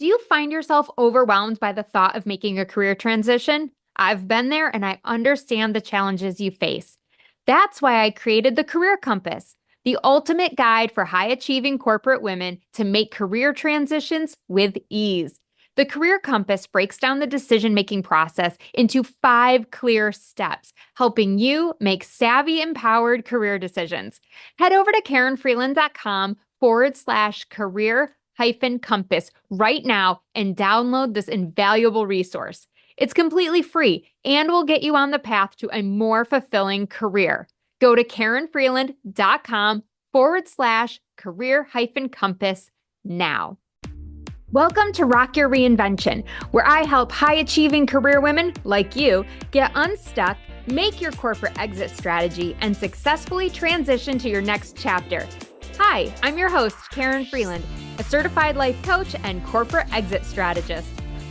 Do you find yourself overwhelmed by the thought of making a career transition? I've been there and I understand the challenges you face. That's why I created the Career Compass, the ultimate guide for high achieving corporate women to make career transitions with ease. The Career Compass breaks down the decision making process into 5 clear steps, helping you make savvy, empowered career decisions. Head over to KarenFreeland.com/career compass right now and download this invaluable resource. It's completely free and will get you on the path to a more fulfilling career. Go to KarenFreeland.com/career compass now. Welcome to Rock Your Reinvention, where I help high achieving career women like you get unstuck, make your corporate exit strategy, and successfully transition to your next chapter. Hi, I'm your host, Karen Freeland, a certified life coach and corporate exit strategist.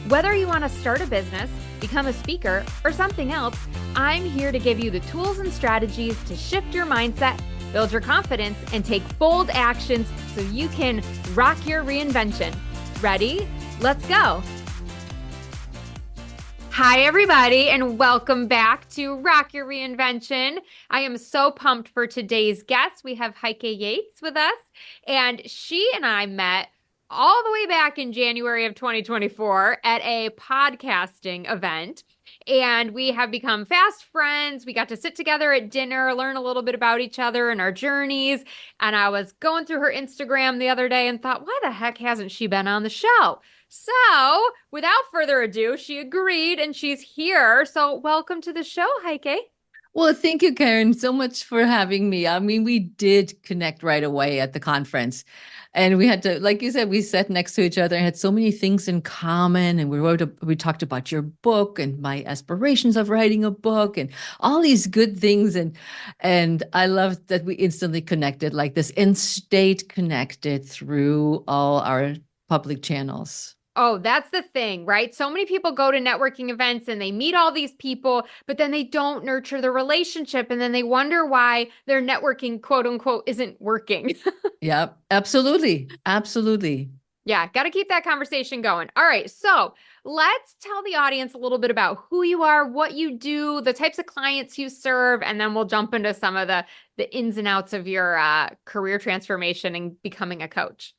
Whether you want to start a business, become a speaker, or something else, I'm here to give you the tools and strategies to shift your mindset, build your confidence, and take bold actions so you can rock your reinvention. Ready? Let's go. Hi, everybody, and welcome back to Rock Your Reinvention. I am so pumped for today's guest. We have Heike Yates with us, and she and I met all the way back in January of 2024 at a podcasting event. And we have become fast friends. We got to sit together at dinner, learn a little bit about each other and our journeys. And I was going through her Instagram the other day and thought, why the heck hasn't she been on the show? So, without further ado, she agreed and she's here. So, welcome to the show, Heike. Well, thank you, Karen, so much for having me. I mean, we did connect right away at the conference. And we had to, like you said, we sat next to each other and had so many things in common. And we talked about your book and my aspirations of writing a book and all these good things. And I loved that we instantly connected like this and stayed connected through all our public channels. Oh, that's the thing, right? So many people go to networking events and they meet all these people, but then they don't nurture the relationship and then they wonder why their networking, quote unquote, isn't working. Yeah, absolutely. Absolutely. Yeah, got to keep that conversation going. All right, so let's tell the audience a little bit about who you are, what you do, the types of clients you serve, and then we'll jump into some of the ins and outs of your career transformation and becoming a coach.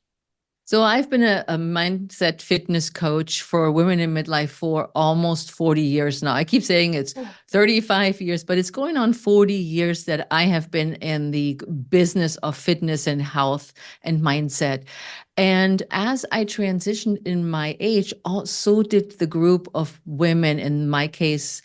So I've been a mindset fitness coach for women in midlife for almost 40 years now. I keep saying it's 35 years, but it's going on 40 years that I have been in the business of fitness and health and mindset. And as I transitioned in my age, so did the group of women, in my case,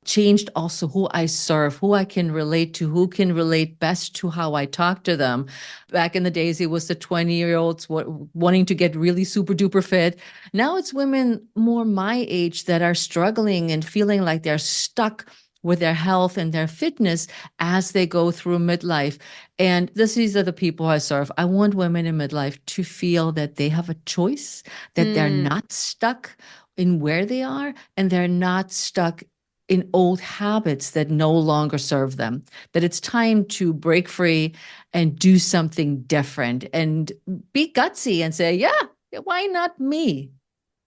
changed also who I serve, who I can relate to, who can relate best to how I talk to them. Back in the days, it was the 20-year-olds wanting to get really super duper fit. Now it's women more my age that are struggling and feeling like they're stuck with their health and their fitness as they go through midlife. And these are the people I serve. I want women in midlife to feel that they have a choice, that they're not stuck in where they are, and they're not stuck in old habits that no longer serve them, that it's time to break free and do something different and be gutsy and say, yeah, why not me?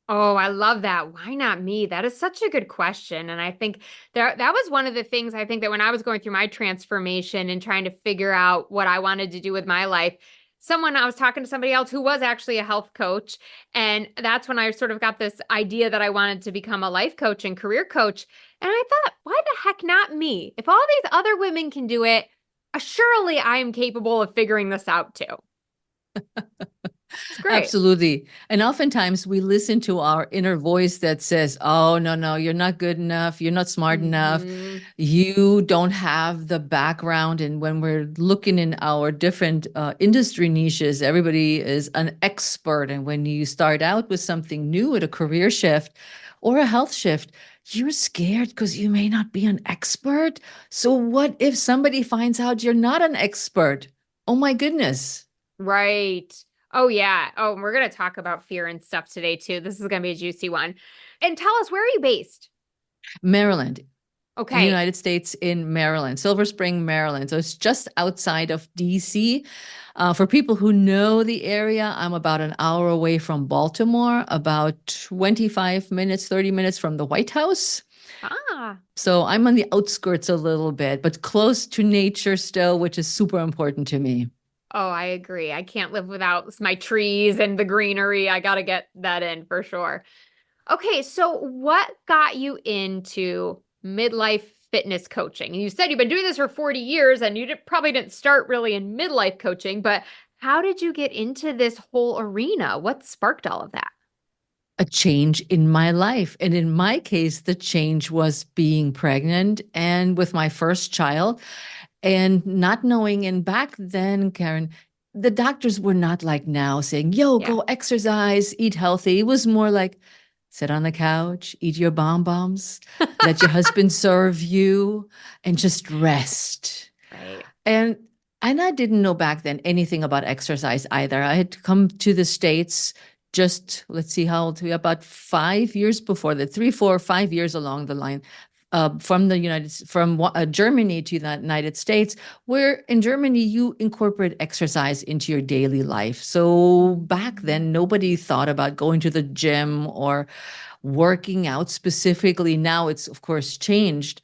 Oh, I love that. Why not me? That is such a good question. And I think that was one of the things I think that when I was going through my transformation and trying to figure out what I wanted to do with my life, I was talking to somebody else who was actually a health coach. And that's when I sort of got this idea that I wanted to become a life coach and career coach. And I thought, why the heck not me? If all these other women can do it, surely I am capable of figuring this out too. It's great. Absolutely. And oftentimes we listen to our inner voice that says, oh, no, no, you're not good enough. You're not smart enough. Mhm. You don't have the background. And when we're looking in our different industry niches, everybody is an expert. And when you start out with something new at a career shift or a health shift, you're scared because you may not be an expert. So what if somebody finds out you're not an expert? Oh my goodness. Right. Oh, yeah. Oh, and we're going to talk about fear and stuff today, too. This is going to be a juicy one. And tell us, where are you based? Maryland. in the Okay. United States in Maryland, Silver Spring, Maryland. So it's just outside of DC. For people who know the area, I'm about an hour away from Baltimore, about 25 minutes, 30 minutes from the White House. Ah. So I'm on the outskirts a little bit, but close to nature still, which is super important to me. Oh, I agree. I can't live without my trees and the greenery. I got to get that in for sure. Okay, so what got you into midlife fitness coaching? You said you've been doing this for 40 years and probably didn't start really in midlife coaching, but how did you get into this whole arena? What sparked all of that? A change in my life. And in my case, the change was being pregnant and with my first child and not knowing. And back then, Karen, the doctors were not like now saying, yo, Yeah. go exercise, eat healthy. It was more like, sit on the couch, eat your bonbons, let your husband serve you, and just rest. Right. And I didn't know back then anything about exercise either. I had come to the States just, let's see how old we are, about 5 years before that, 3, 4, 5 years along the line. From Germany to the United States, where in Germany you incorporate exercise into your daily life. So back then, nobody thought about going to the gym or working out specifically. Now it's of course changed,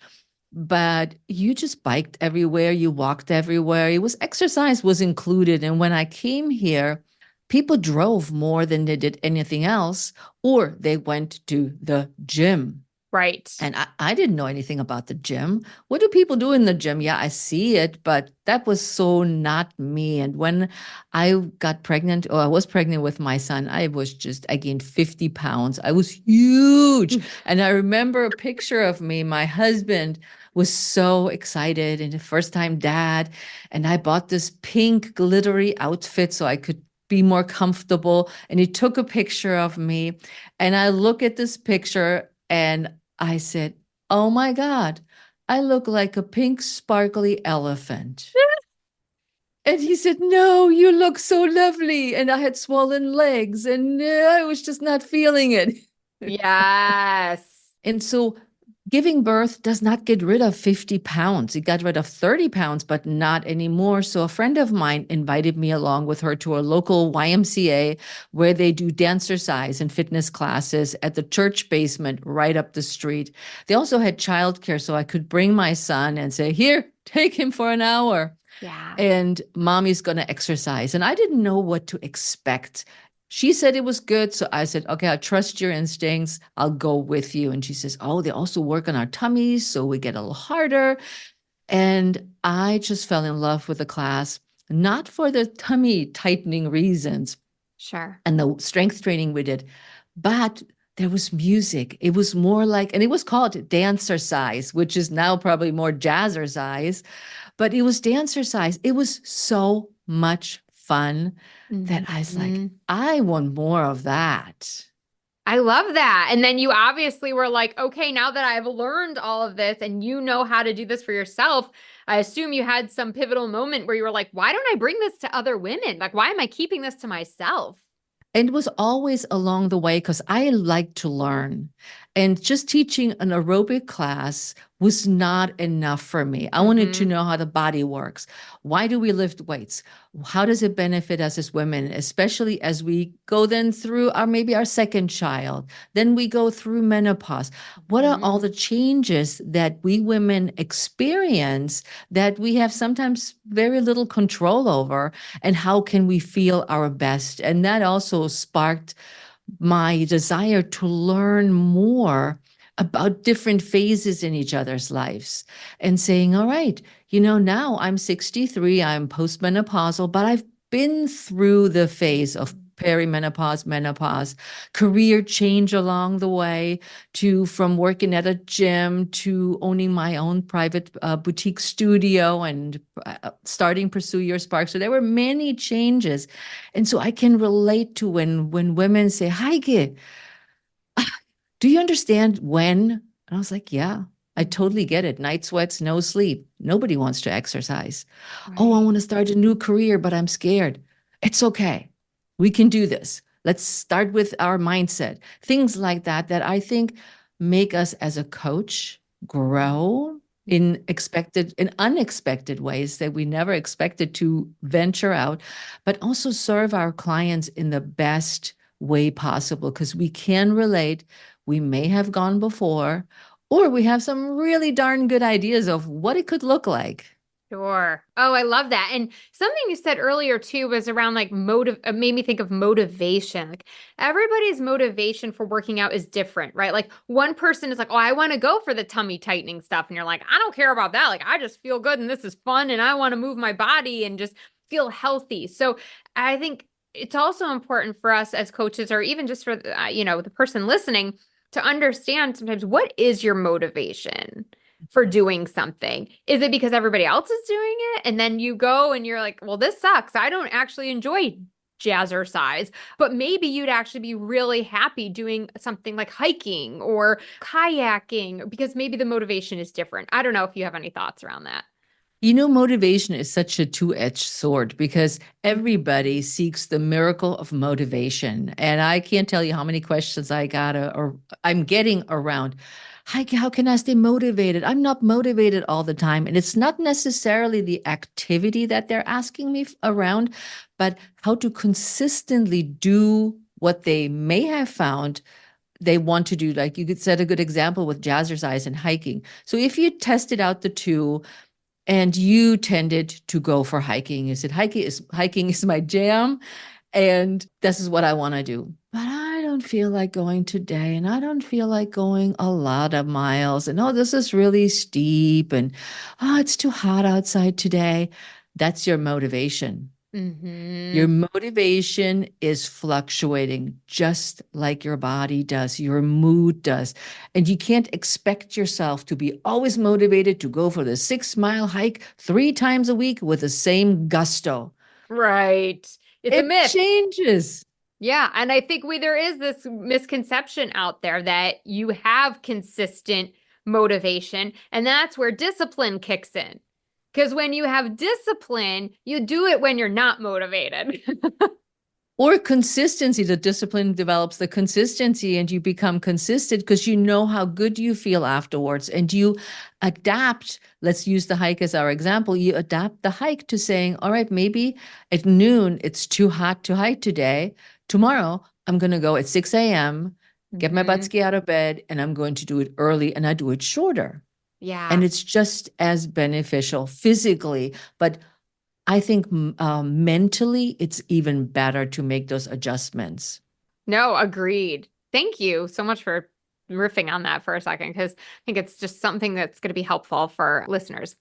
but you just biked everywhere, you walked everywhere. It was exercise was included. And when I came here, people drove more than they did anything else, or they went to the gym. Right. And I didn't know anything about the gym. What do people do in the gym? Yeah, I see it, but that was so not me. And when I got pregnant, or I was pregnant with my son, I gained 50 pounds. I was huge. And I remember a picture of me. My husband was so excited and the first time dad. And I bought this pink glittery outfit so I could be more comfortable. And he took a picture of me. And I look at this picture and I said, oh my God, I look like a pink sparkly elephant. And he said, no, you look so lovely. And I had swollen legs and I was just not feeling it. Yes. And so giving birth does not get rid of 50 pounds. It got rid of 30 pounds, but not anymore. So a friend of mine invited me along with her to a local YMCA where they do dancercise and fitness classes at the church basement right up the street. They also had childcare, so I could bring my son and say, here, take him for an hour. Yeah. And mommy's going to exercise. And I didn't know what to expect. She said it was good. So I said, okay, I trust your instincts. I'll go with you. And she says, oh, they also work on our tummies. So we get a little harder. And I just fell in love with the class, not for the tummy tightening reasons Sure. and the strength training we did, but there was music. It was more like, and it was called dancercise, which is now probably more jazzercise, but it was dancercise. It was so much fun that I was like, Mhm. I want more of that. I love that. And then you obviously were like, okay, now that I've learned all of this and you know how to do this for yourself, I assume you had some pivotal moment where you were like, why don't I bring this to other women? Like, why am I keeping this to myself? And it was always along the way because I like to learn. And just teaching an aerobic class was not enough for me. I wanted to Mm-hmm. know how the body works. Why do we lift weights? How does it benefit us as women, especially as we go then through maybe our second child? Then we go through menopause. What are all the changes that we women experience that we have sometimes very little control over? And how can we feel our best? And that also sparked my desire to learn more about different phases in each other's lives and saying, all right, now I'm 63, I'm postmenopausal, but I've been through the phase of perimenopause, menopause, career change along the way from working at a gym to owning my own private boutique studio and starting Pursue Your Spark. So there were many changes. And so I can relate to when women say, Heike, do you understand when? And I was like, yeah, I totally get it. Night sweats, no sleep. Nobody wants to exercise. Oh, I Right. want to start a new career, but I'm scared. It's okay. We can do this. Let's start with our mindset. Things like that, that I think make us as a coach grow in unexpected ways that we never expected to venture out, but also serve our clients in the best way possible because we can relate. We may have gone before, or we have some really darn good ideas of what it could look like. Sure. Oh, I love that. And something you said earlier too was around like made me think of motivation. Like everybody's motivation for working out is different, right? Like one person is like, "Oh, I want to go for the tummy tightening stuff." And you're like, "I don't care about that. Like I just feel good and this is fun and I want to move my body and just feel healthy." So, I think it's also important for us as coaches or even just for the person listening to understand sometimes what is your motivation for doing something? Is it because everybody else is doing it? And then you go and you're like, well, this sucks. I don't actually enjoy jazzercise, but maybe you'd actually be really happy doing something like hiking or kayaking because maybe the motivation is different. I don't know if you have any thoughts around that. Motivation is such a two-edged sword because everybody seeks the miracle of motivation. And I can't tell you how many questions I got or I'm getting around. Hi, how can I stay motivated? I'm not motivated all the time. And it's not necessarily the activity that they're asking me around, but how to consistently do what they may have found they want to do. Like you could set a good example with jazzercise and hiking. So if you tested out the two, and you tended to go for hiking. You said hiking is my jam, and this is what I want to do. But I don't feel like going today, and I don't feel like going a lot of miles. And oh, this is really steep, and oh, it's too hot outside today. That's your motivation. Your motivation is fluctuating just like your body does, your mood does. And you can't expect yourself to be always motivated to go for the 6 mile hike 3 times a week with the same gusto. Right. It's a It myth. changes. Yeah, and I think there is this misconception out there that you have consistent motivation, and that's where discipline kicks in. Because when you have discipline, you do it when you're not motivated. Or consistency. The discipline develops the consistency, and you become consistent because you know how good you feel afterwards. And you adapt. Let's use the hike as our example. You adapt the hike to saying, all right, maybe at noon, it's too hot to hike today. Tomorrow, I'm going to go at 6 a.m., get my butt ski out of bed, and I'm going to do it early, and I do it shorter. Yeah. And it's just as beneficial physically, but I think mentally, it's even better to make those adjustments. No, agreed. Thank you so much for riffing on that for a second, because I think it's just something that's going to be helpful for listeners.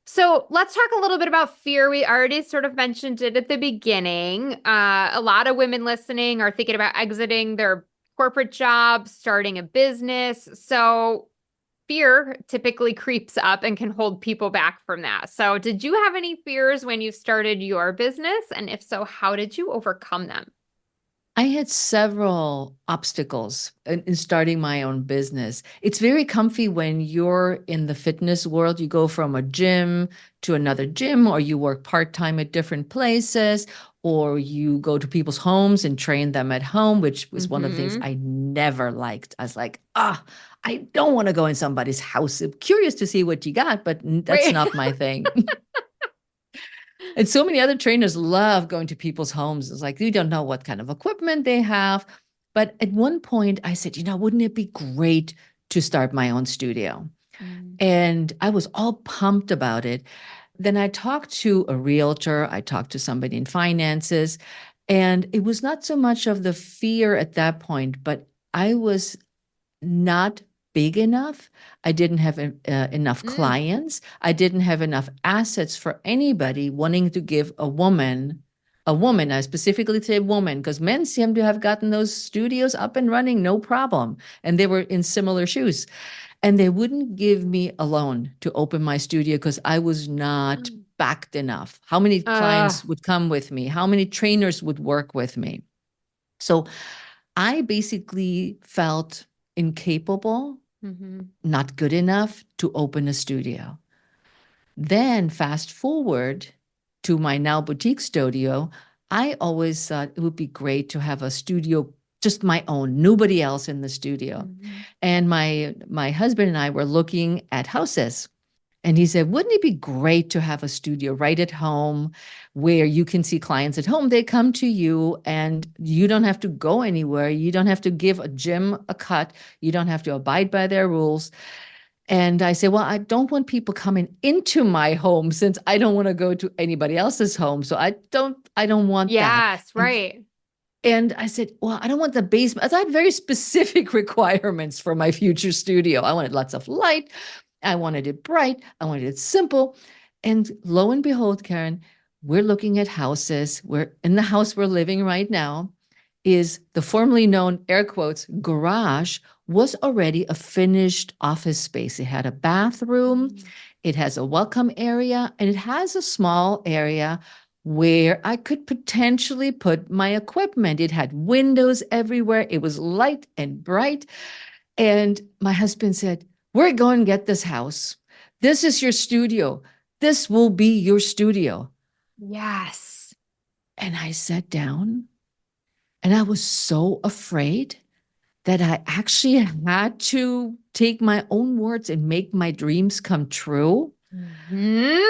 So let's talk a little bit about fear. We already sort of mentioned it at the beginning. A lot of women listening are thinking about exiting their corporate job, starting a business. So fear typically creeps up and can hold people back from that. So did you have any fears when you started your business? And if so, how did you overcome them? I had several obstacles in starting my own business. It's very comfy when you're in the fitness world. You go from a gym to another gym, or you work part-time at different places, or you go to people's homes and train them at home, which was one of the things I never liked. I was like, I don't want to go in somebody's house. I'm curious to see what you got, but that's Right. not my thing. And so many other trainers love going to people's homes. It's like, you don't know what kind of equipment they have. But at one point, I said, wouldn't it be great to start my own studio? And I was all pumped about it. Then I talked to a realtor, I talked to somebody in finances, and it was not so much of the fear at that point, but I was not big enough. I didn't have enough clients. I didn't have enough assets for anybody wanting to give a woman, I specifically say woman, because men seem to have gotten those studios up and running, no problem. And they were in similar shoes. And they wouldn't give me a loan to open my studio because I was not backed enough. How many clients would come with me? How many trainers would work with me? So I basically felt incapable, not good enough to open a studio. Then fast forward to my now boutique studio, I always thought it would be great to have a studio just my own, nobody else in the studio. Mm-hmm. And my husband and I were looking at houses. And he said, wouldn't it be great to have a studio right at home where you can see clients at home? They come to you and you don't have to go anywhere. You don't have to give a gym a cut. You don't have to abide by their rules. And I said, well, I don't want people coming into my home since I don't want to go to anybody else's home. So I don't want that. Yes, right. And I said, well, I don't want the basement. I had very specific requirements for my future studio. I wanted lots of light. I wanted it bright. I wanted it simple. And lo and behold, Karen, we're looking at houses. We're in the house we're living right now is the formerly known air quotes garage was already a finished office space. It had a bathroom. It has a welcome area, and it has a small area where I could potentially put my equipment. It had windows everywhere. It was light and bright. And my husband said, we're going to get this house. This is your studio. This will be your studio. Yes. And I sat down and I was so afraid that I actually had to take my own words and make my dreams come true. Mm-hmm.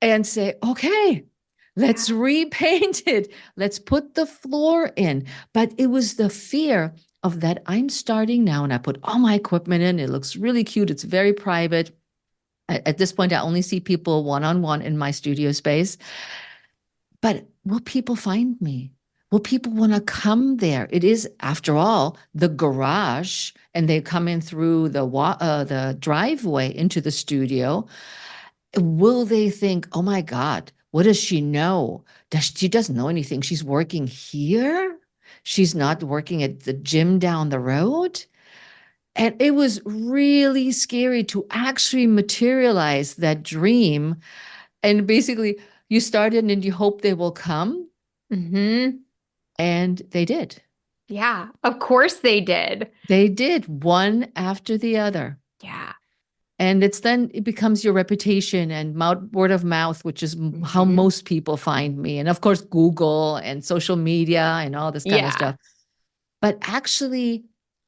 And say, okay, let's repaint it. Let's put the floor in. But it was the fear of that I'm starting now and I put all my equipment in. It looks really cute. It's very private. At this point, I only see people one-on-one in my studio space. But will people find me? Will people want to come there? It is, after all, the garage, and they come in through the driveway into the studio. Will they think, oh my God, what does she know? She doesn't know anything. She's working here. She's not working at the gym down the road. And it was really scary to actually materialize that dream. And basically, you started and you hope they will come. Mm-hmm. And they did. Yeah, of course they did. They did, one after the other. Yeah. And it becomes your reputation and word of mouth, which is how most people find me. And of course, Google and social media and all this kind of stuff. But actually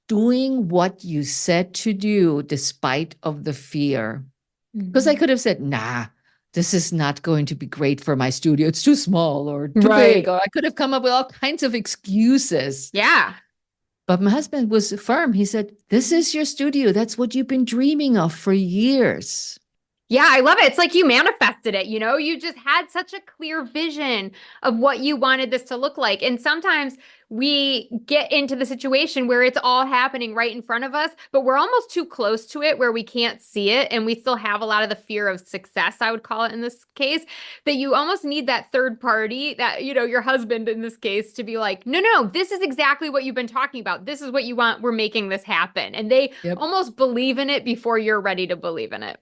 doing what you said to do despite of the fear. Because I could have said, nah, this is not going to be great for my studio. It's too small or too big. Or I could have come up with all kinds of excuses. Yeah. But my husband was firm. He said, this is your studio. That's what you've been dreaming of for years. Yeah, I love it. It's like you manifested it, you just had such a clear vision of what you wanted this to look like. And sometimes we get into the situation where it's all happening right in front of us, but we're almost too close to it where we can't see it. And we still have a lot of the fear of success, I would call it in this case, that you almost need that third party, that, your husband in this case, to be like, no, this is exactly what you've been talking about. This is what you want. We're making this happen. And they almost believe in it before you're ready to believe in it.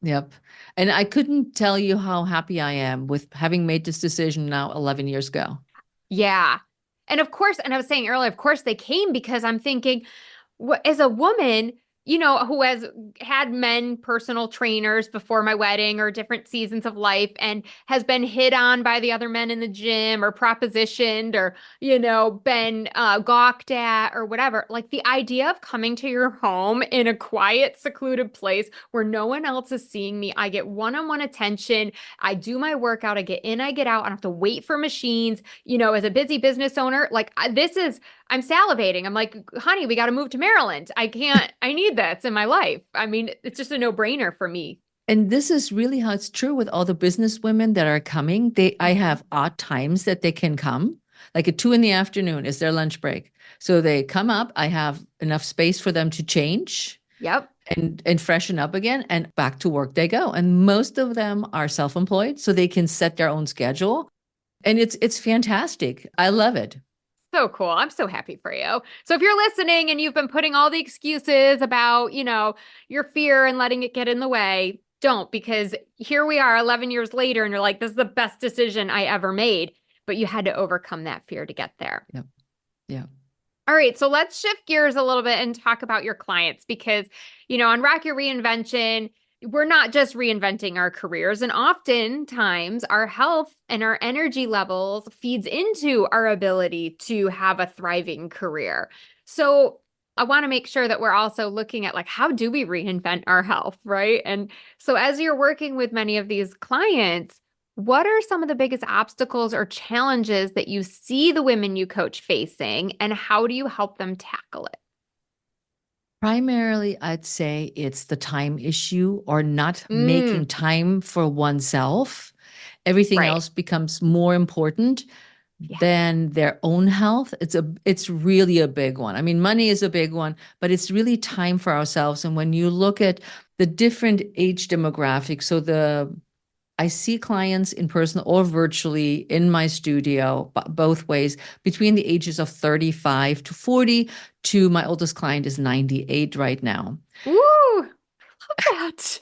Yep. And I couldn't tell you how happy I am with having made this decision now 11 years ago. Yeah. And of course, and I was saying earlier, of course they came because I'm thinking, as a woman, who has had men personal trainers before my wedding or different seasons of life and has been hit on by the other men in the gym or propositioned or, been gawked at or whatever. Like the idea of coming to your home in a quiet, secluded place where no one else is seeing me. I get one-on-one attention. I do my workout. I get in, I get out. I don't have to wait for machines. As a busy business owner, like I'm salivating. I'm like, honey, we got to move to Maryland. I need this in my life. I mean, it's just a no-brainer for me. And this is really how it's true with all the business women that are coming. I have odd times that they can come, like at 2 p.m. is their lunch break. So they come up. I have enough space for them to change. Yep. And freshen up again, and back to work they go. And most of them are self-employed, so they can set their own schedule. And it's fantastic. I love it. So cool. I'm so happy for you. So if you're listening and you've been putting all the excuses about, your fear and letting it get in the way, don't, because here we are 11 years later and you're like, this is the best decision I ever made, but you had to overcome that fear to get there. Yep. Yeah. All right. So let's shift gears a little bit and talk about your clients because, on Rock Your Reinvention, we're not just reinventing our careers, and oftentimes our health and our energy levels feeds into our ability to have a thriving career. So I want to make sure that we're also looking at like, how do we reinvent our health, right? And so as you're working with many of these clients, what are some of the biggest obstacles or challenges that you see the women you coach facing, and how do you help them tackle it? Primarily, I'd say it's the time issue or not making Mm, time for oneself. Everything right. else becomes more important Yeah. than their own health. It's really a big one. I mean, money is a big one, but it's really time for ourselves. And when you look at the different age demographics, so I see clients in person or virtually in my studio, both ways, between the ages of 35 to 40 to my oldest client is 98 right now. Ooh, love that.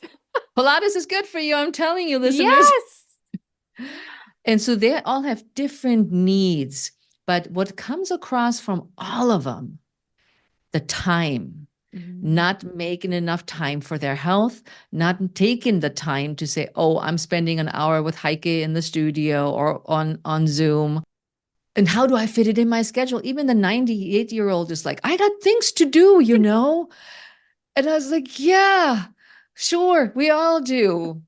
Pilates is good for you, I'm telling you, listeners. Yes. And so they all have different needs, but what comes across from all of them, the time, Mm, not making enough time for their health, not taking the time to say, oh, I'm spending an hour with Heike in the studio or on Zoom. And how do I fit it in my schedule? Even the 98-year-old is like, I got things to do, you know? And I was like, yeah, sure, we all do.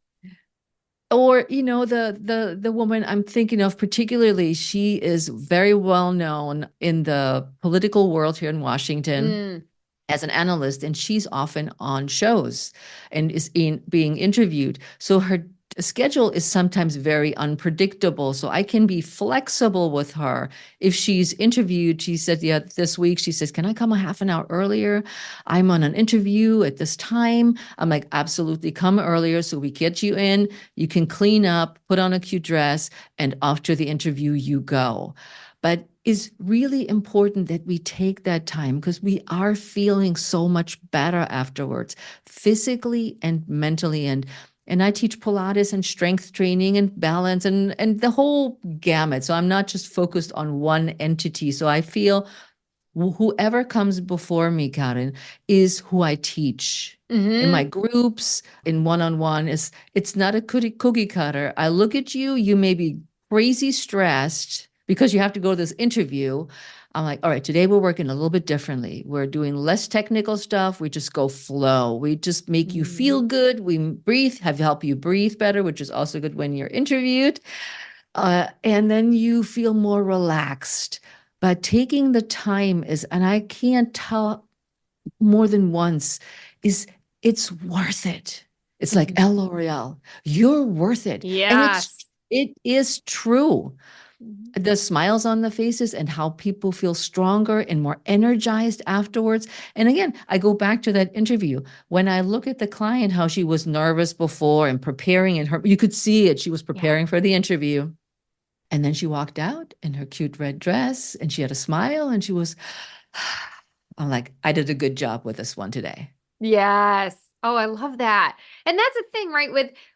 Or, you know, the woman I'm thinking of particularly, she is very well known in the political world here in Washington mm, as an analyst, and she's often on shows and is being interviewed. So her schedule is sometimes very unpredictable. So I can be flexible with her. If she's interviewed, she said, yeah, this week, she says, can I come a half an hour earlier? I'm on an interview at this time. I'm like, absolutely, come earlier so we get you in. You can clean up, put on a cute dress, and after the interview, you go. But it's really important that we take that time because we are feeling so much better afterwards, physically and mentally. And I teach Pilates and strength training and balance and the whole gamut. So I'm not just focused on one entity. So I feel whoever comes before me, Karen, is who I teach. In my mm-hmm. groups, in one-on-one, it's not a cookie cutter. I look at you, you may be crazy stressed because you have to go to this interview. I'm like, all right, today we're working a little bit differently. We're doing less technical stuff. We just go flow. We just make you Mm, feel good. We breathe, help you breathe better, which is also good when you're interviewed. And then you feel more relaxed. But taking the time is, and I can't tell more than once, is it's worth it. It's like mhm. L'Oreal, you're worth it. And Yes. it is true. Mhm. The smiles on the faces and how people feel stronger and more energized afterwards. And again, I go back to that interview. When I look at the client, how she was nervous before and preparing, and you could see it. She was Yeah. preparing for the interview. And then she walked out in her cute red dress and she had a smile and she was, I'm like, I did a good job with this one today. Yes. Oh, I love that. And that's the thing, right?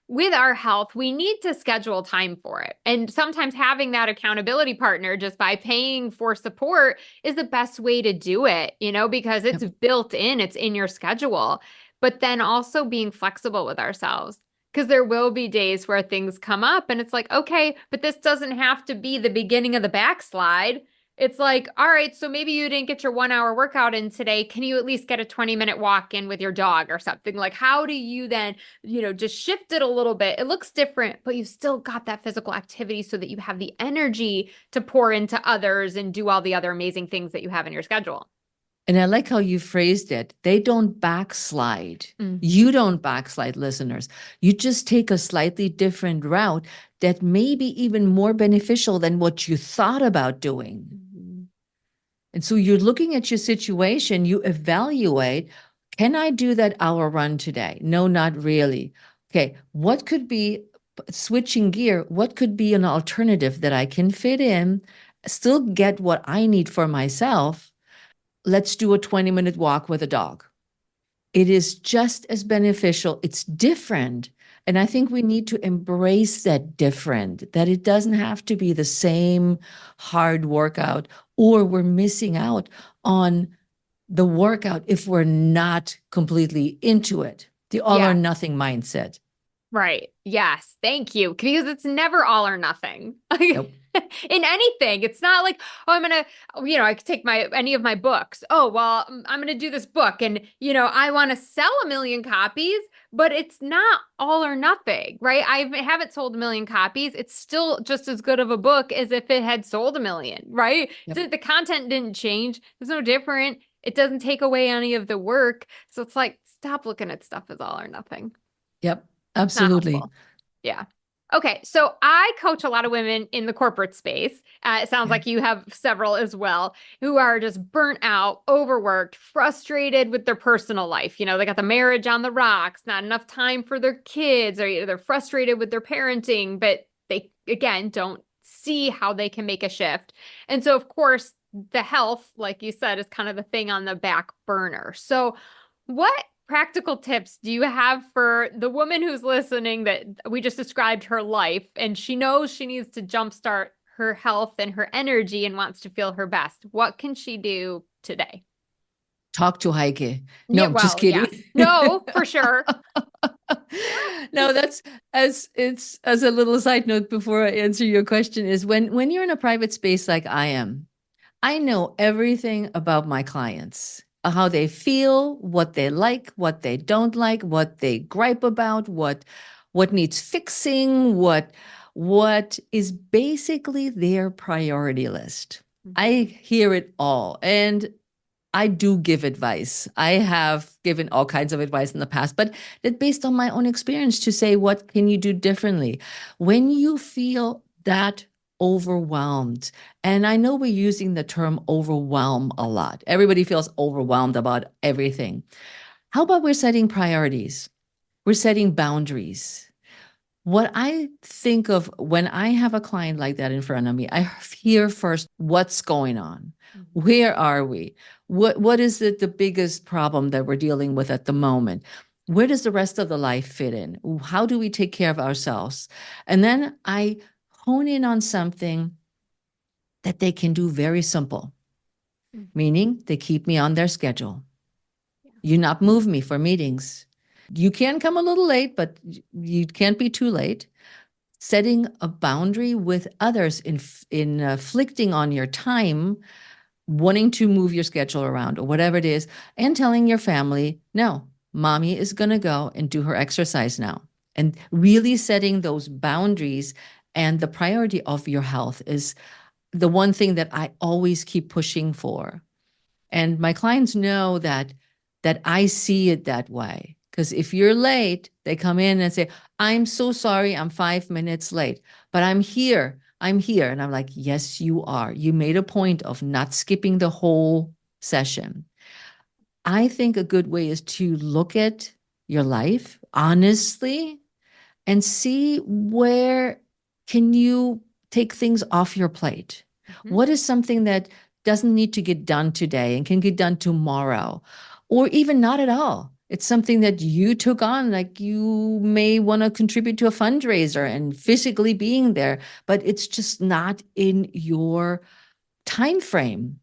With our health, we need to schedule time for it. And sometimes having that accountability partner just by paying for support is the best way to do it, because it's Yep. built in, it's in your schedule. But then also being flexible with ourselves. Because there will be days where things come up and it's like, okay, but this doesn't have to be the beginning of the backslide. It's like, all right, so maybe you didn't get your 1 hour workout in today. Can you at least get a 20-minute walk in with your dog or something? Like, how do you then, just shift it a little bit? It looks different, but you've still got that physical activity so that you have the energy to pour into others and do all the other amazing things that you have in your schedule. And I like how you phrased it. They don't backslide. Mhm. You don't backslide, listeners. You just take a slightly different route that may be even more beneficial than what you thought about doing. Mhm. And so you're looking at your situation, you evaluate, can I do that hour run today? No, not really. Okay, what could be switching gear? What could be an alternative that I can fit in, still get what I need for myself? Let's do a 20-minute walk with a dog. It is just as beneficial. It's different. And I think we need to embrace that different, that it doesn't have to be the same hard workout, or we're missing out on the workout if we're not completely into it. The all or Yes. nothing mindset. Right. Yes. Thank you. Because it's never all or nothing. Nope. In anything, it's not like, oh, I'm gonna, I could take any of my books. Oh, well, I'm gonna do this book and, I want to sell 1 million copies, but it's not all or nothing, right? I haven't sold 1 million copies. It's still just as good of a book as if it had sold 1 million, right? Yep. So the content didn't change. It's no different. It doesn't take away any of the work. So it's like, stop looking at stuff as all or nothing. Yep. Not Absolutely. helpful. Yeah. Okay. So I coach a lot of women in the corporate space. It sounds Okay. like you have several as well who are just burnt out, overworked, frustrated with their personal life. They got the marriage on the rocks, not enough time for their kids, or they're frustrated with their parenting, but they, again, don't see how they can make a shift. And so, of course, the health, like you said, is kind of the thing on the back burner. So, what practical tips do you have for the woman who's listening that we just described her life and she knows she needs to jumpstart her health and her energy and wants to feel her best? What can she do today? Talk to Heike. No, Yeah, I'm just well, kidding. yes. No, for sure. No, that's as a little side note before I answer your question is when you're in a private space like I am, I know everything about my clients, how they feel, what they like, what they don't like, what they gripe about, what needs fixing, what is basically their priority list. I hear it all. And I do give advice. I have given all kinds of advice in the past, but it's based on my own experience to say, what can you do differently? When you feel that overwhelmed, and I know we're using the term overwhelm a lot. Everybody feels overwhelmed about everything. How about we're setting priorities? We're setting boundaries. What I think of when I have a client like that in front of me, I hear first what's going on. Where are we? What is the biggest problem that we're dealing with at the moment? Where does the rest of the life fit in? How do we take care of ourselves? And then I hone in on something that they can do very simple, meaning they keep me on their schedule. You not move me for meetings. You can come a little late, but you can't be too late. Setting a boundary with others, inflicting on your time, wanting to move your schedule around or whatever it is, and telling your family, no, mommy is going to go and do her exercise now. And really setting those boundaries and the priority of your health is the one thing that I always keep pushing for. And my clients know that I see it that way. Because if you're late, they come in and say, I'm so sorry, I'm 5 minutes late, but I'm here. I'm here. And I'm like, yes, you are. You made a point of not skipping the whole session. I think a good way is to look at your life honestly and see where can you take things off your plate. What is something that doesn't need to get done today and can get done tomorrow, or even not at all? It's something that you took on, like you may want to contribute to a fundraiser and physically being there, but it's just not in your time frame.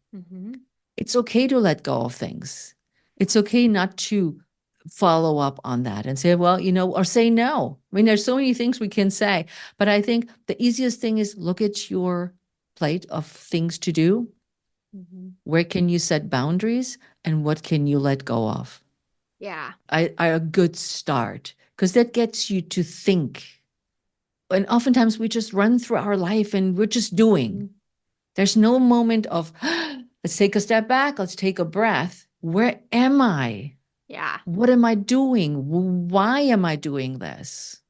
It's okay to let go of things. It's okay not to follow up on that and say, well, or say no. I mean, there's so many things we can say, but I think the easiest thing is look at your plate of things to do. Where can you set boundaries and what can you let go of? Yeah. Are a good start, because that gets you to think. And oftentimes we just run through our life and we're just doing. There's no moment of, let's take a step back. Let's take a breath. Where am I? Yeah. What am I doing? Why am I doing this?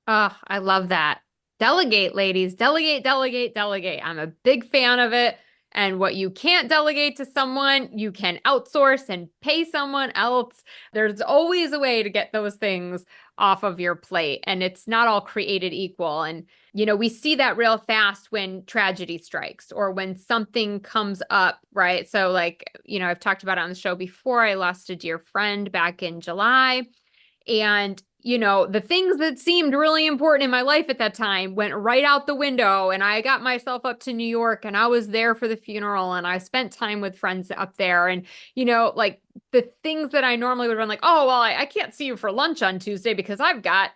Oh, I love that. Delegate, ladies. Delegate, delegate, delegate. I'm a big fan of it. And what you can't delegate to someone, you can outsource and pay someone else. There's always a way to get those things off of your plate. And it's not all created equal. And, we see that real fast when tragedy strikes or when something comes up, right? So, I've talked about it on the show before. I lost a dear friend back in July. And the things that seemed really important in my life at that time went right out the window. And I got myself up to New York and I was there for the funeral and I spent time with friends up there. And, like the things that I normally would run, like, oh, well, I can't see you for lunch on Tuesday because I've got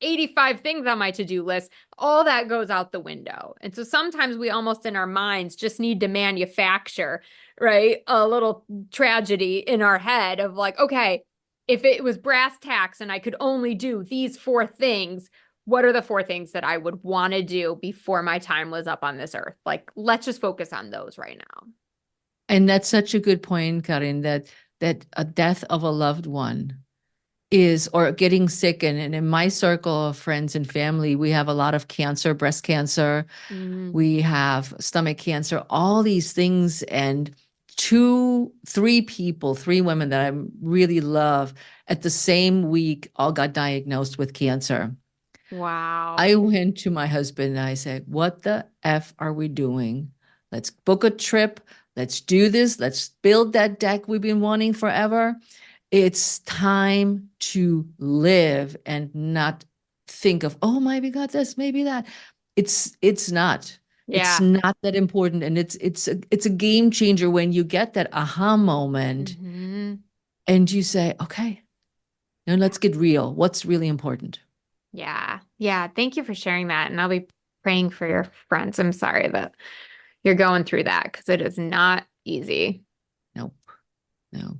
85 things on my to-do list. All that goes out the window. And so sometimes we almost in our minds just need to manufacture, right, a little tragedy in our head of like, okay, if it was brass tacks and I could only do these 4 things, what are the 4 things that I would want to do before my time was up on this earth? Like, let's just focus on those right now. And that's such a good point, Karin, that a death of a loved one is, or getting sick. And in my circle of friends and family, we have a lot of cancer, breast cancer, we have stomach cancer, all these things. And 3 women that I really love at the same week all got diagnosed with cancer. Wow. I went to my husband and I said, what the F are we doing? Let's book a trip. Let's do this. Let's build that deck we've been wanting forever. It's time to live and not think of, oh, maybe got this, maybe that. It's not. Yeah. It's not that important. And it's a game changer when you get that aha moment and you say, okay, now let's get real. What's really important? Yeah. Yeah. Thank you for sharing that. And I'll be praying for your friends. I'm sorry that you're going through that because it is not easy. Nope. No.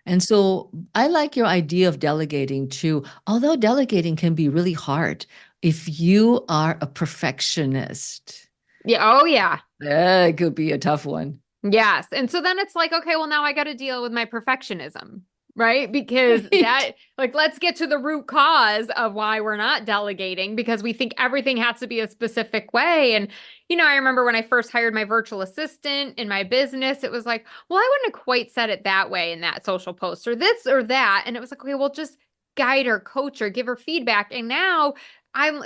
And so I like your idea of delegating too, although delegating can be really hard if you are a perfectionist. Yeah. Oh, yeah. It could be a tough one. Yes. And so then it's like, okay, well, now I got to deal with my perfectionism, right? Because that, like, let's get to the root cause of why we're not delegating because we think everything has to be a specific way. And, I remember when I first hired my virtual assistant in my business, it was like, well, I wouldn't have quite said it that way in that social post or this or that. And it was like, okay, well, just guide her, coach her, give her feedback. And now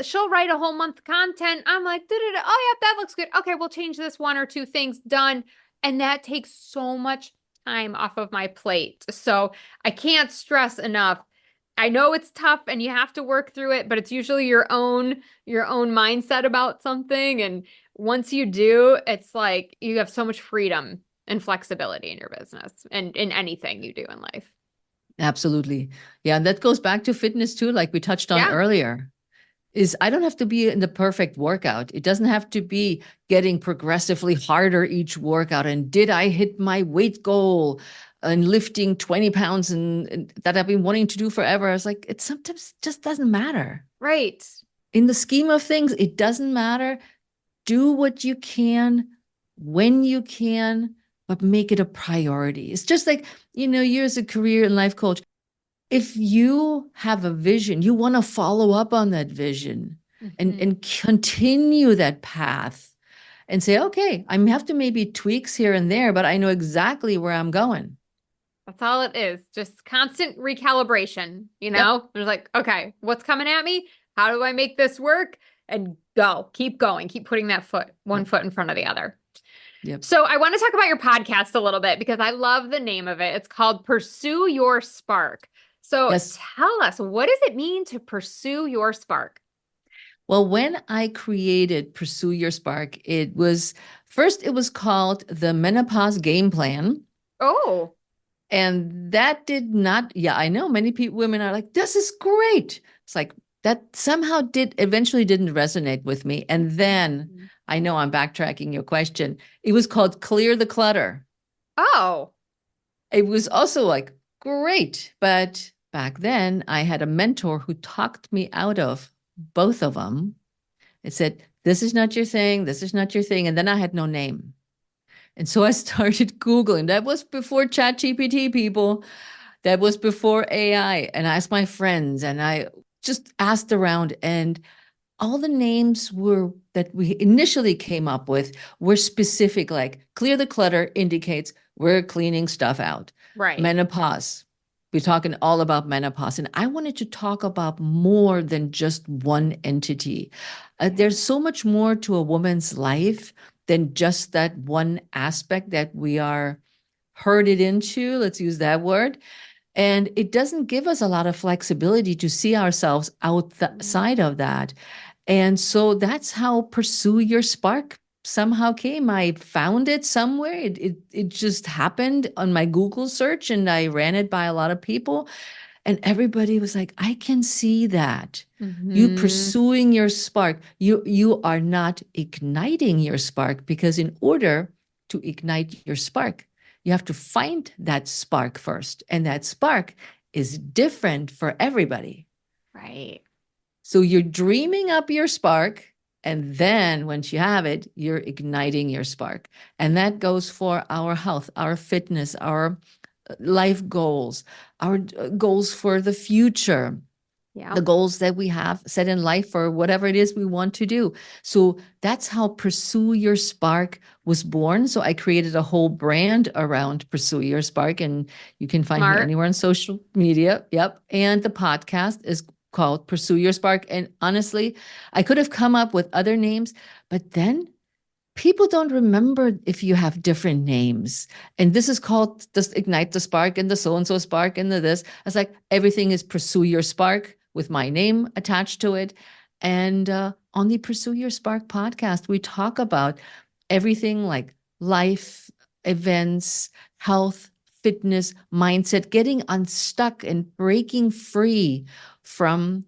she'll write a whole month content. I'm like, oh yeah, that looks good. Okay, we'll change this 1 or 2 things, done. And that takes so much time off of my plate. So I can't stress enough. I know it's tough and you have to work through it, but it's usually your own mindset about something. And once you do, it's like you have so much freedom and flexibility in your business and in anything you do in life. Absolutely. Yeah. And that goes back to fitness too, like we touched on earlier. Is I don't have to be in the perfect workout. It doesn't have to be getting progressively harder each workout. And did I hit my weight goal and lifting 20 pounds and that I've been wanting to do forever? I was like, it sometimes just doesn't matter. Right. In the scheme of things, it doesn't matter. Do what you can, when you can, but make it a priority. It's just like, you as a career and life coach, if you have a vision, you want to follow up on that vision and continue that path and say, okay, I have to maybe tweaks here and there, but I know exactly where I'm going. That's all it is. Just constant recalibration, There's like, okay, what's coming at me? How do I make this work? And keep going, keep putting that one foot in front of the other. Yep. So I want to talk about your podcast a little bit because I love the name of it. It's called Pursue Your Spark. So tell us, what does it mean to pursue your spark? Well, when I created Pursue Your Spark, it was called the Menopause Game Plan. Oh. And that did not, I know many women are like, this is great. It's like that somehow eventually didn't resonate with me. And then I know I'm backtracking your question. It was called Clear the Clutter. Oh. It was also like, great. But back then I had a mentor who talked me out of both of them. It said, this is not your thing. This is not your thing. And then I had no name. And so I started Googling. That was before ChatGPT, people. That was before AI. And I asked my friends and I just asked around, and all the names that we initially came up with were specific, like Clear the Clutter indicates we're cleaning stuff out. Right. Menopause. We're talking all about menopause. And I wanted to talk about more than just one entity. There's so much more to a woman's life than just that one aspect that we are herded into. Let's use that word. And it doesn't give us a lot of flexibility to see ourselves outside of that. And so that's how Pursue Your Spark somehow came. I found it somewhere. It just happened on my Google search, and I ran it by a lot of people. And everybody was like, I can see that. You pursuing your spark. You are not igniting your spark, because in order to ignite your spark, you have to find that spark first. And that spark is different for everybody. Right. So you're dreaming up your spark, and then once you have it, you're igniting your spark. And that goes for our health, our fitness, our life goals, our goals for the future, Yeah. the goals that we have set in life for whatever it is we want to do. So that's how Pursue Your Spark was born. So I created a whole brand around Pursue Your Spark, and you can find me anywhere on social media. Yep. And the podcast is called Pursue Your Spark. And honestly, I could have come up with other names, but then people don't remember if you have different names. And this is called just Ignite the Spark and the so-and-so spark and the this. It's like everything is Pursue Your Spark with my name attached to it. And on the Pursue Your Spark podcast, we talk about everything like life, events, health, fitness, mindset, getting unstuck and breaking free from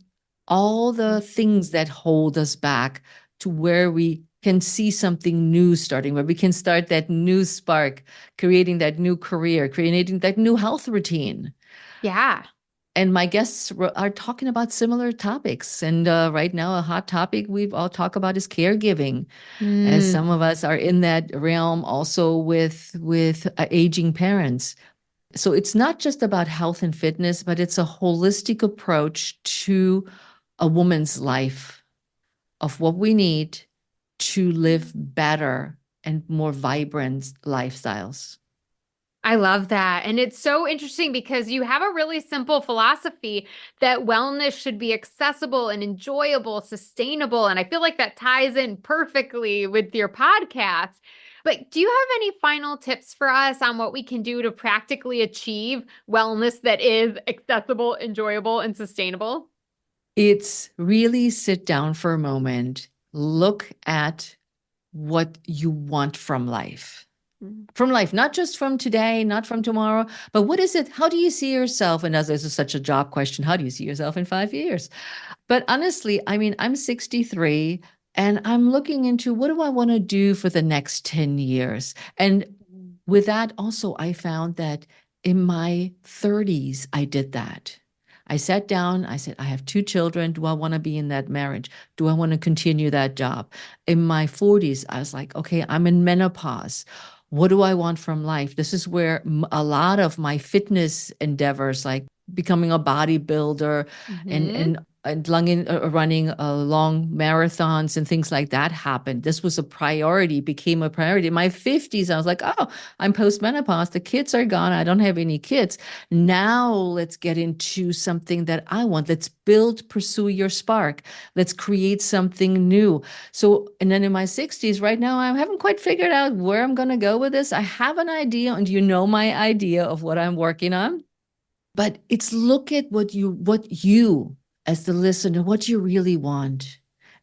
all the things that hold us back to where we can see something new starting, where we can start that new spark, creating that new career, creating that new health routine. Yeah. And my guests are talking about similar topics. And right now, a hot topic we've all talk about is caregiving, as some of us are in that realm also with aging parents. So it's not just about health and fitness, but it's a holistic approach to a woman's life of what we need to live better and more vibrant lifestyles. I love that. And it's so interesting because you have a really simple philosophy that wellness should be accessible and enjoyable, sustainable. And I feel like that ties in perfectly with your podcast. But do you have any final tips for us on what we can do to practically achieve wellness that is accessible, enjoyable, and sustainable? It's really sit down for a moment, look at what you want from life. From life, not just from today, not from tomorrow, but what is it? How do you see yourself? And as this is such a job question, how do you see yourself in 5 years? But honestly, I mean, I'm 63 and I'm looking into what do I want to do for the next 10 years? And with that, also, I found that in my 30s, I did that. I sat down, I said, I have 2 children. Do I want to be in that marriage? Do I want to continue that job? In my 40s, I was like, okay, I'm in menopause. What do I want from life? This is where a lot of my fitness endeavors, like becoming a bodybuilder and running long marathons and things like that happened. This was a priority, became a priority. In my 50s, I was like, oh, I'm postmenopause. The kids are gone. I don't have any kids. Now let's get into something that I want. Let's build, Pursue Your Spark. Let's create something new. So, and then in my 60s, right now, I haven't quite figured out where I'm going to go with this. I have an idea, and you know my idea of what I'm working on. But it's look at what you as the listener, what you really want,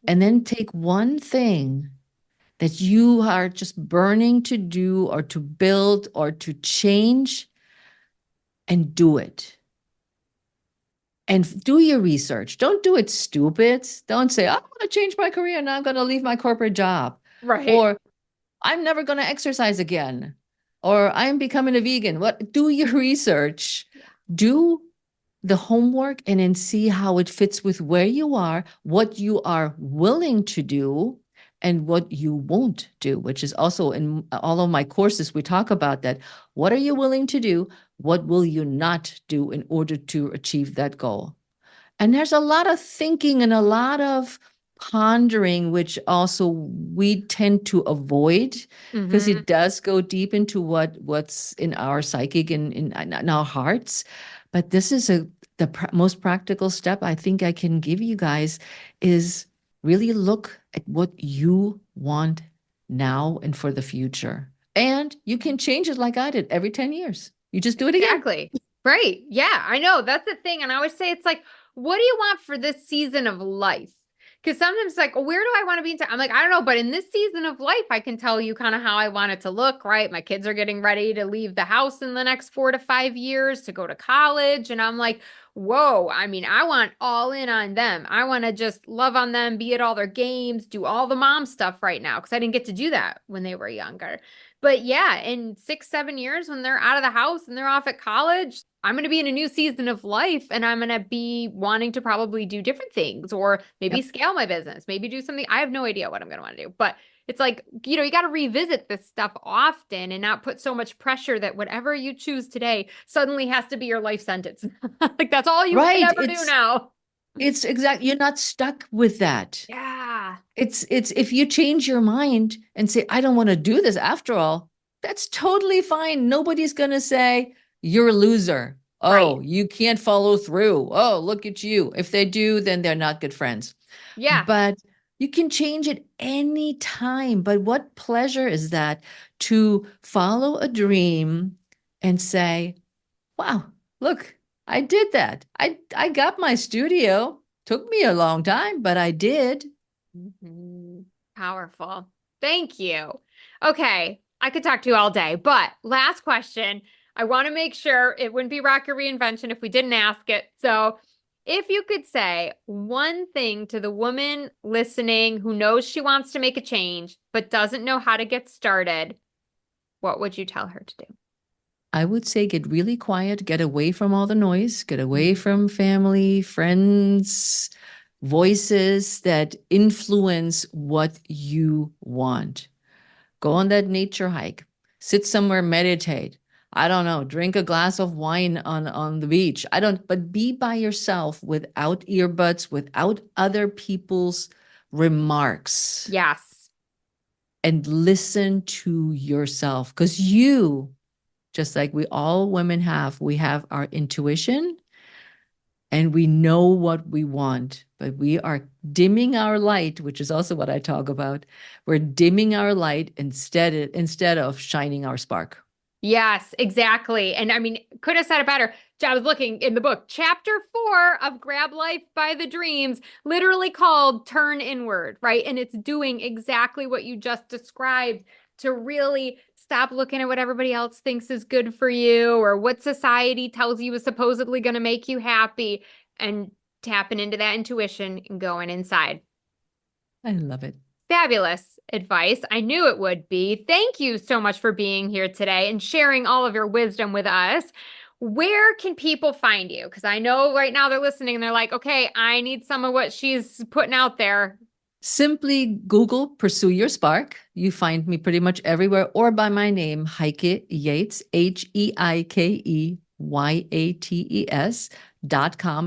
and then take one thing that you are just burning to do or to build or to change and do it. And do your research. Don't do it stupid. Don't say, I'm going to change my career. Now I'm going to leave my corporate job. Right. Or I'm never going to exercise again. Or I'm becoming a vegan. What? Do your research. Do the homework and then see how it fits with where you are, what you are willing to do, and what you won't do, which is also in all of my courses, we talk about that. What are you willing to do? What will you not do in order to achieve that goal? And there's a lot of thinking and a lot of pondering, which also we tend to avoid because it does go deep into what's in our psychic and in our hearts. But this is the most practical step I think I can give you guys is really look at what you want now and for the future. And you can change it like I did every 10 years. You just do it again. Exactly. Right. Yeah, I know. That's the thing. And I always say, it's like, what do you want for this season of life? Because sometimes it's like, where do I want to be in time? I'm like, I don't know. But in this season of life, I can tell you kind of how I want it to look, right? My kids are getting ready to leave the house in the next 4 to 5 years to go to college. And I'm like, whoa, I mean, I want all in on them. I want to just love on them, be at all their games, do all the mom stuff right now. Because I didn't get to do that when they were younger. But yeah, in 6, 7 years, when they're out of the house and they're off at college, I'm going to be in a new season of life and I'm going to be wanting to probably do different things or maybe Yep. scale my business, maybe do something. I have no idea what I'm going to want to do, but it's like, you got to revisit this stuff often and not put so much pressure that whatever you choose today suddenly has to be your life sentence. Like that's all you can Right. ever do now. It's exactly, you're not stuck with that. Yeah. It's if you change your mind and say, I don't want to do this after all, that's totally fine. Nobody's going to say you're a loser. Right. Oh, you can't follow through. Oh, look at you. If they do, then they're not good friends. Yeah. But you can change it any time. But what pleasure is that to follow a dream and say, wow, look, I did that. I got my studio. Took me a long time, but I did. Mhm. Powerful. Thank you. Okay. I could talk to you all day, but last question. I want to make sure it wouldn't be Rock Your Reinvention if we didn't ask it. So, if you could say one thing to the woman listening who knows she wants to make a change but doesn't know how to get started, what would you tell her to do? I would say get really quiet, get away from all the noise, get away from family, friends, voices that influence what you want. Go on that nature hike, sit somewhere, meditate. I don't know, drink a glass of wine on the beach. But be by yourself without earbuds, without other people's remarks, Yes. and listen to yourself. Because you, just like we all women have, we have our intuition and we know what we want, but we are dimming our light, which is also what I talk about. We're dimming our light instead of shining our spark. Yes, exactly. And I mean, could have said it better. I was looking in the book, chapter 4 of Grab Life by the Dreams, literally called Turn Inward, right? And it's doing exactly what you just described to really stop looking at what everybody else thinks is good for you or what society tells you is supposedly going to make you happy and tapping into that intuition and going inside. I love it. Fabulous advice. I knew it would be. Thank you so much for being here today and sharing all of your wisdom with us. Where can people find you? Because I know right now they're listening and they're like, okay, I need some of what she's putting out there. Simply Google Pursue Your Spark. You find me pretty much everywhere or by my name, Heike Yates, HeikeYates.com.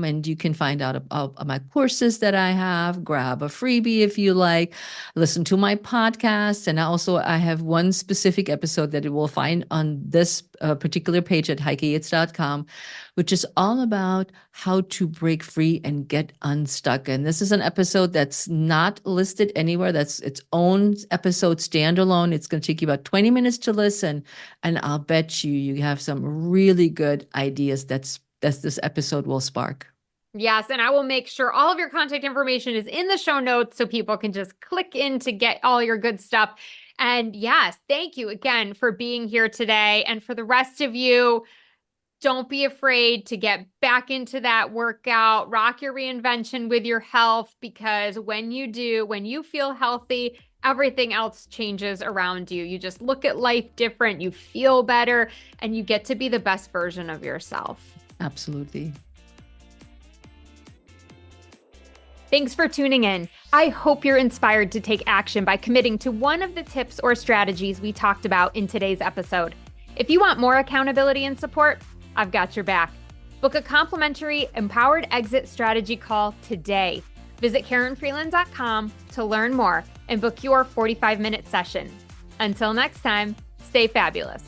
And you can find out about my courses that I have, grab a freebie if you like, listen to my podcast. And also I have one specific episode that you will find on this particular page at HeikeYates.com, which is all about how to break free and get unstuck. And this is an episode that's not listed anywhere. That's its own episode standalone. It's going to take you about 20 minutes to listen. And I'll bet you have some really good ideas that this episode will spark. Yes, and I will make sure all of your contact information is in the show notes so people can just click in to get all your good stuff. And yes, thank you again for being here today. And for the rest of you, don't be afraid to get back into that workout, rock your reinvention with your health, because when you do, when you feel healthy, everything else changes around you. You just look at life different, you feel better, and you get to be the best version of yourself. Absolutely. Thanks for tuning in. I hope you're inspired to take action by committing to one of the tips or strategies we talked about in today's episode. If you want more accountability and support, I've got your back. Book a complimentary Empowered Exit Strategy call today. Visit KarenFreeland.com to learn more and book your 45-minute session. Until next time, stay fabulous.